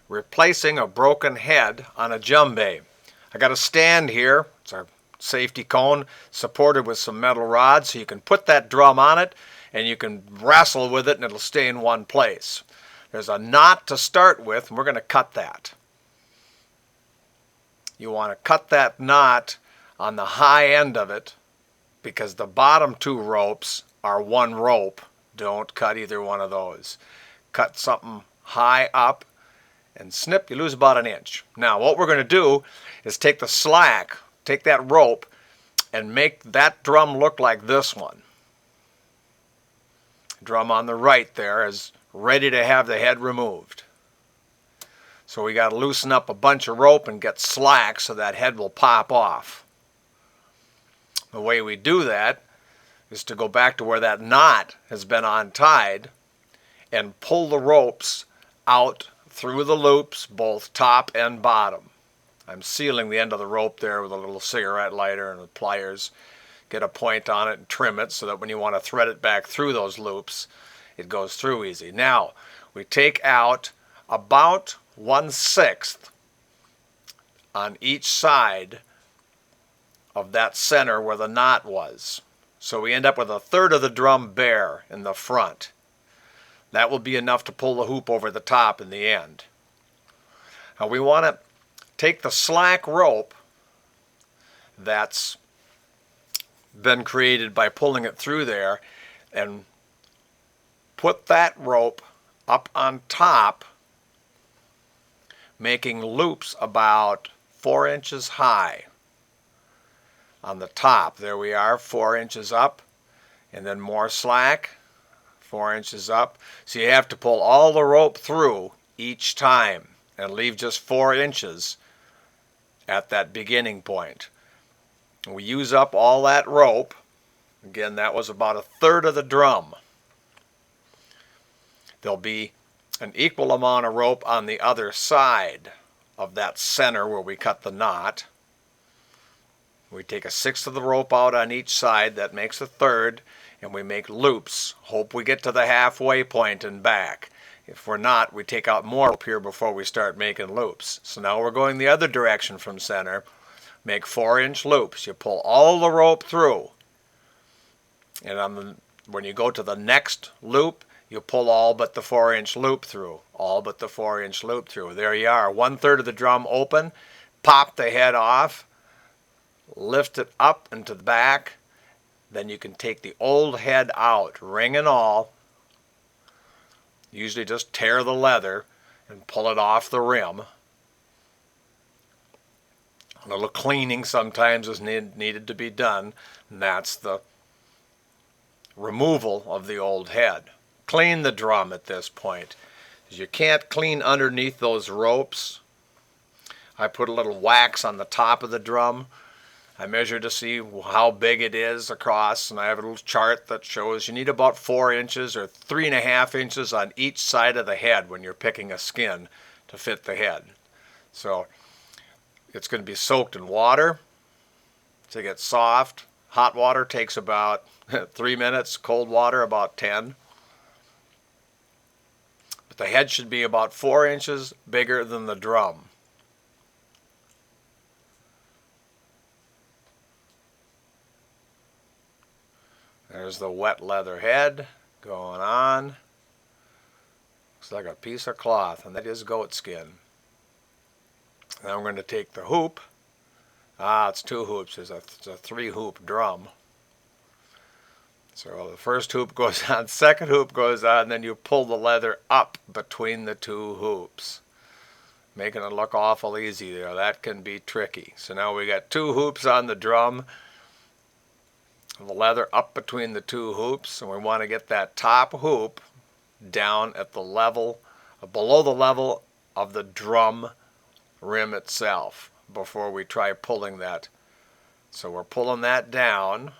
replacing a broken head on a djembe. I got a stand here. It's our safety cone supported with some metal rods, so you can put that drum on it and you can wrestle with it and it'll stay in one place. There's a knot to start with, and we're going to cut that. You want to cut that knot on the high end of it because the bottom two ropes are one rope. Don't cut either one of those. Cut something high up and snip, you lose about an inch. Now what we're going to do is take the slack, take that rope, and make that drum look like this one. Drum on the right there is ready to have the head removed. So we got to loosen up a bunch of rope and get slack so that head will pop off. The way we do that is to go back to where that knot has been untied and pull the ropes out through the loops, both top and bottom. I'm sealing the end of the rope there with a little cigarette lighter and with pliers. Get a point on it and trim it so that when you want to thread it back through those loops, it goes through easy. Now, we take out about 1/6 on each side of that center where the knot was. So we end up with 1/3 of the drum bare in the front. That will be enough to pull the hoop over the top in the end. Now we want to take the slack rope that's been created by pulling it through there and put that rope up on top, making loops about 4 inches high on the top. There we are, 4 inches up, and then more slack, 4 inches up. So you have to pull all the rope through each time and leave just 4 inches at that beginning point. We use up all that rope. Again, that was about 1/3 of the drum. There'll be an equal amount of rope on the other side of that center where we cut the knot. We take 1/6 of the rope out on each side, that makes 1/3, and we make loops. Hope we get to the halfway point and back. If we're not, we take out more rope here before we start making loops. So now we're going the other direction from center. Make 4-inch loops. You pull all the rope through, and when you go to the next loop, you pull all but the 4-inch loop through. All but the 4-inch loop through. There you are, 1/3 of the drum open. Pop the head off. Lift it up into the back. Then you can take the old head out, ring and all. Usually just tear the leather and pull it off the rim. A little cleaning sometimes is needed to be done, and that's the removal of the old head. Clean the drum at this point. You can't clean underneath those ropes. I put a little wax on the top of the drum. I measure to see how big it is across, and I have a little chart that shows you need about 4 inches or 3.5 inches on each side of the head when you're picking a skin to fit the head. So it's going to be soaked in water to get soft. Hot water takes about 3 minutes, cold water about 10. But the head should be about 4 inches bigger than the drum. There's the wet leather head going on. Looks like a piece of cloth, and that is goat skin. Now I'm going to take the hoop. It's 2 hoops. It's a 3-hoop drum. So the first hoop goes on, second hoop goes on, then you pull the leather up between the 2 hoops. Making it look awful easy there. That can be tricky. So now we got 2 hoops on the drum. The leather up between the 2 hoops, and we want to get that top hoop down at the level, below the level of the drum rim itself before we try pulling that. So we're pulling that down,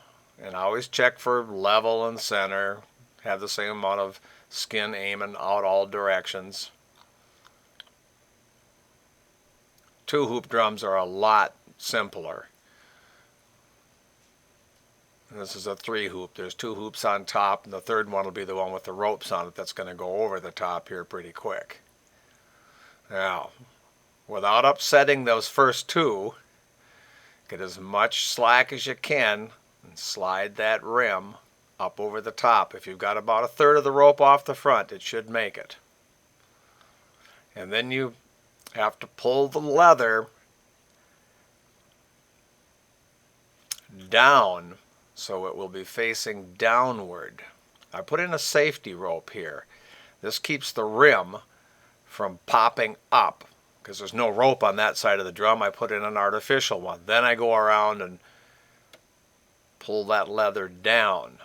and I always check for level and center, have the same amount of skin aiming out all directions. 2-hoop drums are a lot simpler. And this is a 3-hoop. There's 2 hoops on top, and the third one will be the one with the ropes on it that's going to go over the top here pretty quick. Now, without upsetting those first two, get as much slack as you can and slide that rim up over the top. If you've got about a third of the rope off the front, it should make it. And then you have to pull the leather down so it will be facing downward. I put in a safety rope here. This keeps the rim from popping up because there's no rope on that side of the drum. I put in an artificial one. Then I go around and pull that leather down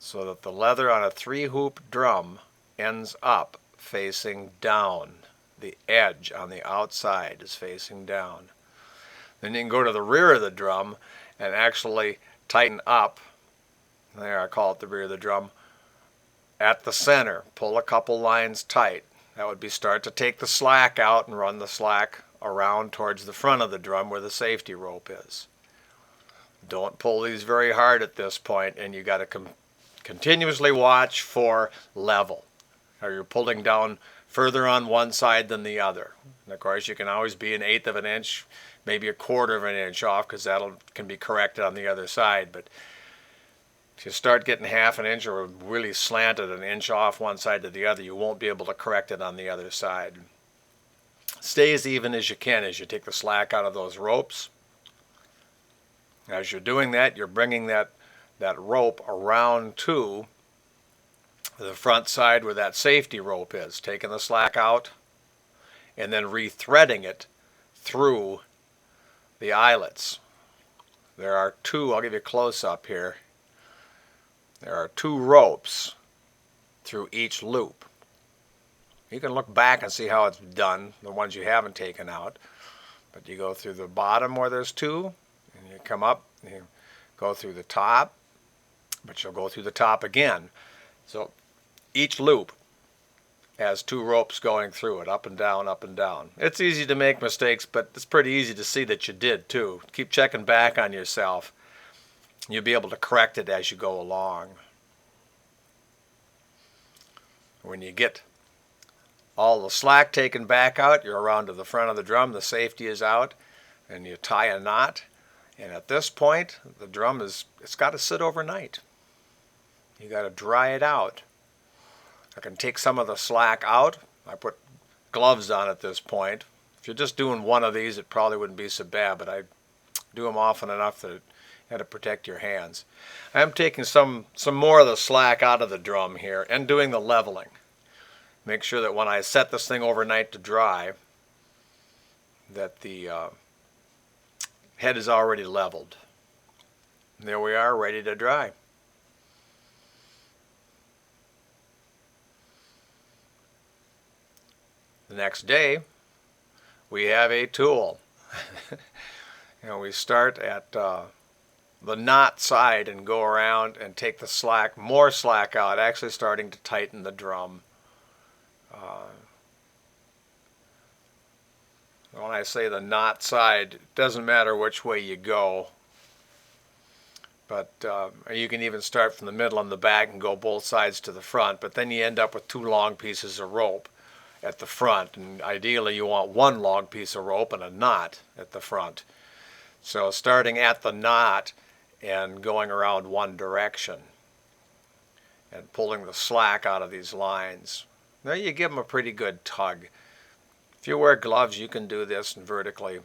so that the leather on a 3-hoop drum ends up facing down. The edge on the outside is facing down. Then you can go to the rear of the drum and actually tighten up. There, I call it the rear of the drum. At the center, pull a couple lines tight. That would be start to take the slack out and run the slack around towards the front of the drum where the safety rope is. Don't pull these very hard at this point, and you got to continuously watch for level. Or you're pulling down further on one side than the other. And of course, you can always be 1/8 of an inch, maybe 1/4 of an inch off, because that can be corrected on the other side. But if you start getting 1/2 an inch or really slanted 1 inch off one side to the other, you won't be able to correct it on the other side. Stay as even as you can as you take the slack out of those ropes. As you're doing that, you're bringing that rope around to the front side where that safety rope is, taking the slack out and then rethreading it through the eyelets. There are two, I'll give you a close-up here. There are 2 ropes through each loop. You can look back and see how it's done, the ones you haven't taken out. But you go through the bottom where there's 2, and you come up, and you go through the top, but you'll go through the top again. So each loop has 2 ropes going through it, up and down, up and down. It's easy to make mistakes, but it's pretty easy to see that you did too. Keep checking back on yourself. You'll be able to correct it as you go along. When you get all the slack taken back out, you're around to the front of the drum, the safety is out, and you tie a knot. And at this point, the drum it's got to sit overnight. You got to dry it out. I can take some of the slack out. I put gloves on at this point. If you're just doing one of these, it probably wouldn't be so bad, but I do them often enough that how to protect your hands. I'm taking some more of the slack out of the drum here and doing the leveling. Make sure that when I set this thing overnight to dry, that the head is already leveled. And there we are, ready to dry. The next day, we have a tool. We start at the knot side and go around and take the slack, more slack out, actually starting to tighten the drum. When I say the knot side, it doesn't matter which way you go, but you can even start from the middle and the back and go both sides to the front, but then you end up with 2 long pieces of rope at the front, and ideally you want 1 long piece of rope and a knot at the front. So starting at the knot and going around one direction and pulling the slack out of these lines. Now you give them a pretty good tug. If you wear gloves, you can do this and vertically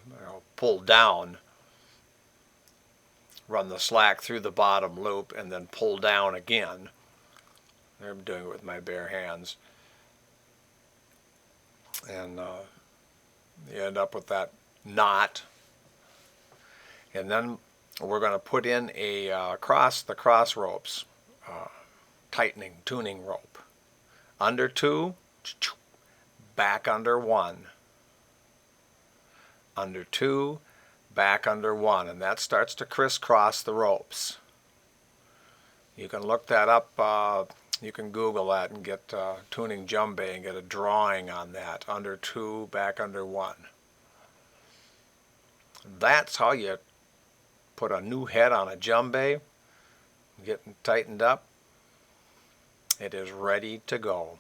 pull down, run the slack through the bottom loop, and then pull down again. I'm doing it with my bare hands. And you end up with that knot. And then we're going to put in the cross ropes, tuning rope. Under 2, back under 1. Under 2, back under 1. And that starts to crisscross the ropes. You can look that up. You can Google that and get tuning Djembe and get a drawing on that. Under 2, back under 1. That's how you put a new head on a Djembe, get tightened up. It is ready to go.